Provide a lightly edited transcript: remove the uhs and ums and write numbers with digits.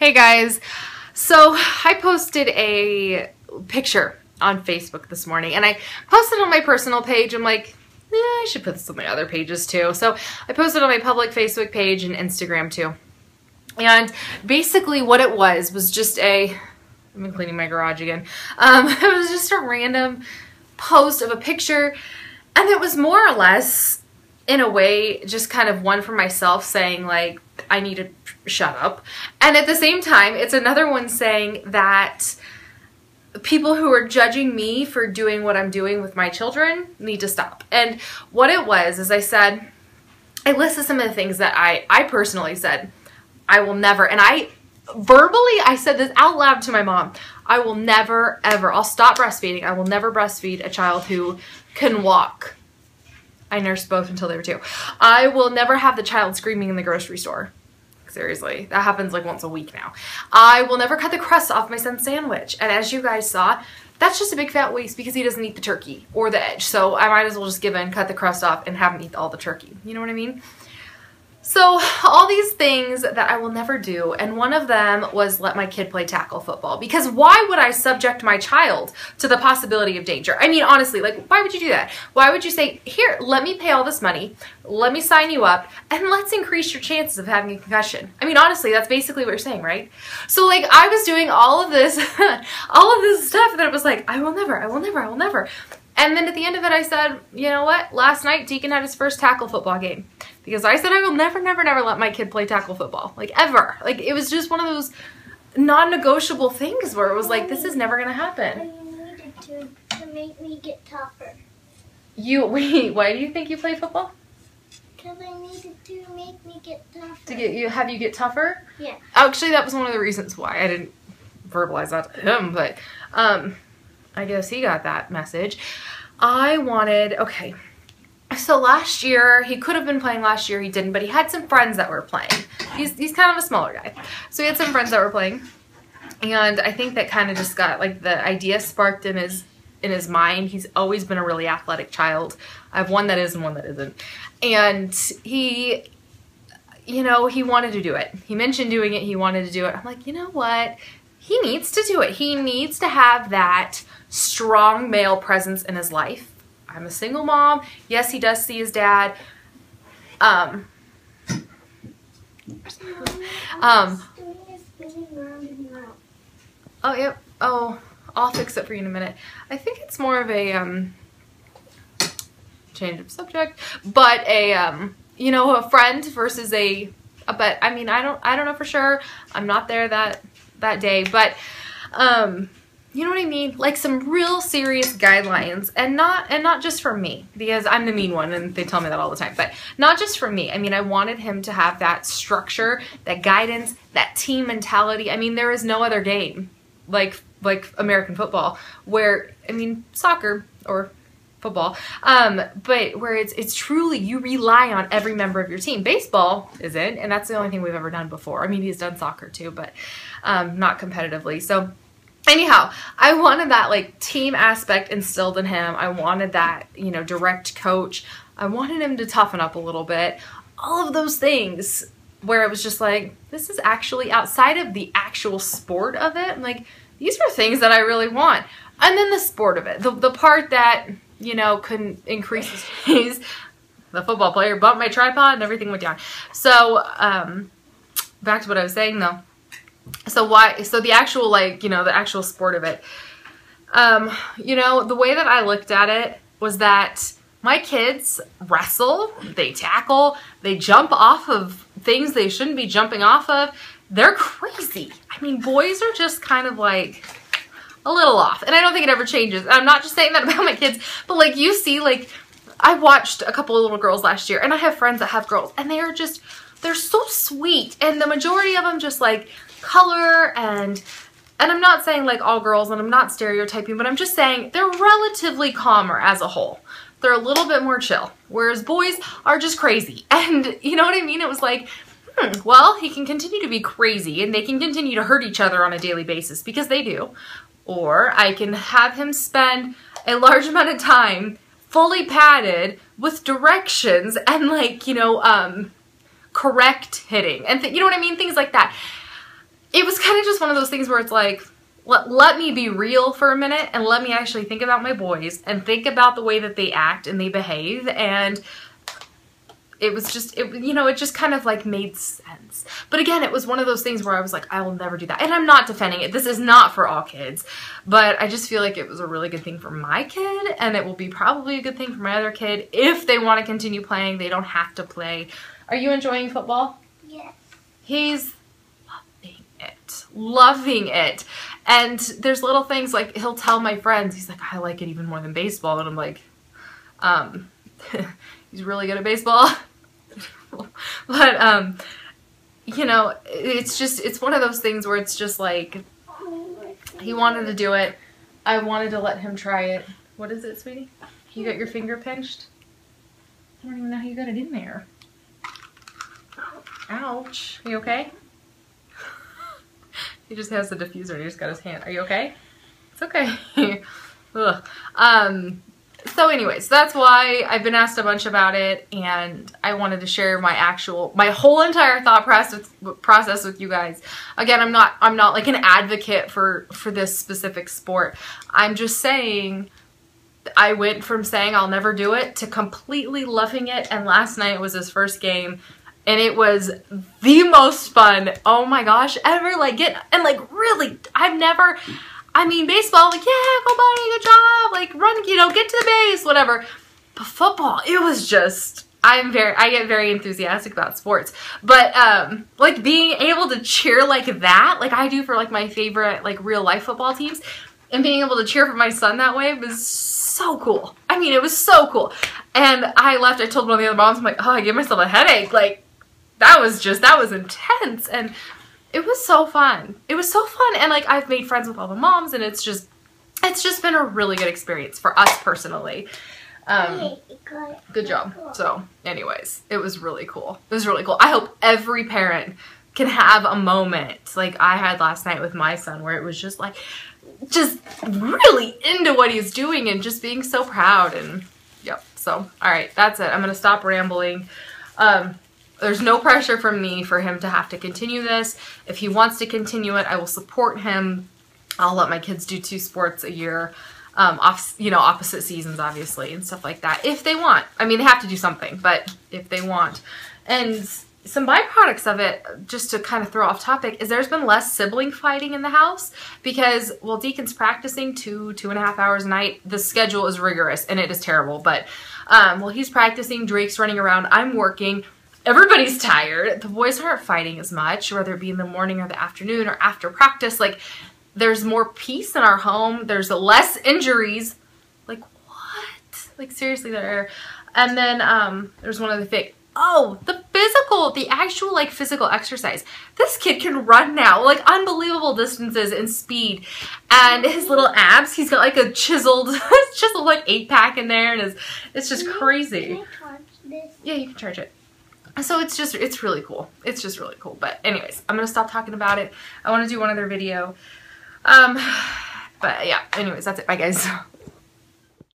Hey guys, so I posted a picture on Facebook this morning and I posted on my personal page. I'm like, I should put this on my other pages too. So I posted on my public Facebook page and Instagram too. And basically what it was just I've been cleaning my garage again. It was just a random post of a picture, and it was more or less, in a way, just kind of one for myself saying like, I need to shut up. And at the same time, it's another one saying that people who are judging me for doing what I'm doing with my children need to stop. And what it was is I listed some of the things that I personally said I will never, and I said this out loud to my mom, I will never, ever, I'll stop breastfeeding. I will never breastfeed a child who can walk. I nursed both until they were 2. I will never have the child screaming in the grocery store. Seriously, that happens like once a week now. I will never cut the crust off my son's sandwich. And as you guys saw, that's just a big fat waste because he doesn't eat the turkey or the edge. So I might as well just give in, cut the crust off, and have him eat all the turkey. You know what I mean? So all these things that I will never do, and one of them was let my kid play tackle football, because why would I subject my child to the possibility of danger? I mean, honestly, like, why would you do that? Why would you say, here, let me pay all this money, let me sign you up, and let's increase your chances of having a concussion? I mean, honestly, that's basically what you're saying, right? So like, I was doing all of this, all of this stuff that it was like, I will never, I will never, I will never. And then at the end of it, I said, you know what? Last night, Deacon had his first tackle football game. Because I said I will never, never, never let my kid play tackle football. Like, ever. Like, it was just one of those non-negotiable things where it was like, this is never going to happen. I needed to make me get tougher. Wait, why do you think you play football? Because I needed to make me get tougher. To have you get tougher? Yeah. Actually, that was one of the reasons why. I didn't verbalize that to him, but I guess he got that message. Okay. So last year, he could have been playing last year, he didn't, but he had some friends that were playing. He's kind of a smaller guy. So he had some friends that were playing, and I think that kind of just got, like, the idea sparked in his mind. He's always been a really athletic child. I have one that is and one that isn't. And he, you know, he wanted to do it. He mentioned doing it, he wanted to do it. I'm like, you know what? He needs to do it. He needs to have that strong male presence in his life. I'm a single mom. Yes, he does see his dad. Oh, yep. Oh, I'll fix it for you in a minute. I think it's more of a, change of subject, but you know, a friend versus but I mean, I don't know for sure. I'm not there that day, but, you know what I mean? Like some real serious guidelines, and not just for me, because I'm the mean one and they tell me that all the time, but not just for me. I mean, I wanted him to have that structure, that guidance, that team mentality. I mean, there is no other game like American football where, I mean, soccer or football, but where it's truly, you rely on every member of your team. Baseball isn't, and that's the only thing we've ever done before. I mean, he's done soccer too, but not competitively. So anyhow, I wanted that like team aspect instilled in him. I wanted that, you know, direct coach. I wanted him to toughen up a little bit. All of those things where it was just like, this is actually outside of the actual sport of it. I'm like, these are things that I really want. And then the sport of it, the part that, you know, couldn't increase his pace. The football player bumped my tripod and everything went down. So, back to what I was saying though. So the actual, like, you know, the actual sport of it, you know, the way that I looked at it was that my kids wrestle, they tackle, they jump off of things they shouldn't be jumping off of. They're crazy. I mean, boys are just kind of like a little off, and I don't think it ever changes. I'm not just saying that about my kids, but like, you see, like, I watched a couple of little girls last year, and I have friends that have girls, and they're so sweet, and the majority of them just like color, and I'm not saying like all girls, and I'm not stereotyping, but I'm just saying they're relatively calmer as a whole. They're a little bit more chill, whereas boys are just crazy. And you know what I mean? It was like, well, he can continue to be crazy and they can continue to hurt each other on a daily basis, because they do. Or I can have him spend a large amount of time fully padded with directions and, like, you know, correct hitting and you know what I mean? Things like that. It was just one of those things where it's like, let me be real for a minute and let me actually think about my boys and think about the way that they act and they behave. And it was just, you know, it just kind of like made sense. But again, it was one of those things where I was like, I will never do that. And I'm not defending it. This is not for all kids. But I just feel like it was a really good thing for my kid. And it will be probably a good thing for my other kid. If they want to continue playing, they don't have to play. Are you enjoying football? Yes. He's loving it. Loving it. And there's little things like he'll tell my friends, he's like, I like it even more than baseball. And I'm like, he's really good at baseball. But, you know, it's one of those things where it's just like, he wanted to do it. I wanted to let him try it. What is it, sweetie? You got your finger pinched? I don't even know how you got it in there. Ouch. Are you okay? He just has the diffuser. He just got his hand. Are you okay? It's okay. Ugh. So anyways, that's why I've been asked a bunch about it, and I wanted to share my whole entire thought process with you guys. Again, I'm not like an advocate for this specific sport. I'm just saying I went from saying I'll never do it to completely loving it, and last night was his first game, and it was the most fun, oh my gosh, ever. Like, really, I mean, baseball, like, yeah, go buddy, good job, like, run, you know, get to the base, whatever. But football, it was just, I get very enthusiastic about sports. But, like, being able to cheer like that, like I do for, like, my favorite, like, real life football teams, and being able to cheer for my son that way was so cool. I mean, it was so cool. And I told one of the other moms, I'm like, oh, I gave myself a headache. Like, that was intense. And it was so fun. It was so fun. And like, I've made friends with all the moms, and it's just been a really good experience for us personally. Good job. So anyways, it was really cool. It was really cool. I hope every parent can have a moment like I had last night with my son, where it was just like, just really into what he's doing and just being so proud. And yep. So, all right, that's it. I'm going to stop rambling. There's no pressure from me for him to have to continue this. If he wants to continue it, I will support him. I'll let my kids do 2 sports a year, opposite seasons, obviously, and stuff like that, if they want. I mean, they have to do something, but if they want. And some byproducts of it, just to kind of throw off topic, is there's been less sibling fighting in the house because, well, Deacon's practicing 2.5 hours a night. The schedule is rigorous, and it is terrible, but, well, he's practicing, Drake's running around, I'm working. Everybody's tired. The boys aren't fighting as much, whether it be in the morning or the afternoon or after practice. Like, there's more peace in our home. There's less injuries. Like, what? Like, seriously, there are. And then there's one other thing. Oh, the actual, like, physical exercise. This kid can run now, like, unbelievable distances and speed. And his little abs, he's got, like, a chiseled, like, 8-pack in there, and it's just crazy. Can I charge this? Yeah, you can charge it. So it's really cool. It's just really cool. But anyways, I'm going to stop talking about it. I want to do one other video. But yeah, anyways, that's it. Bye, guys.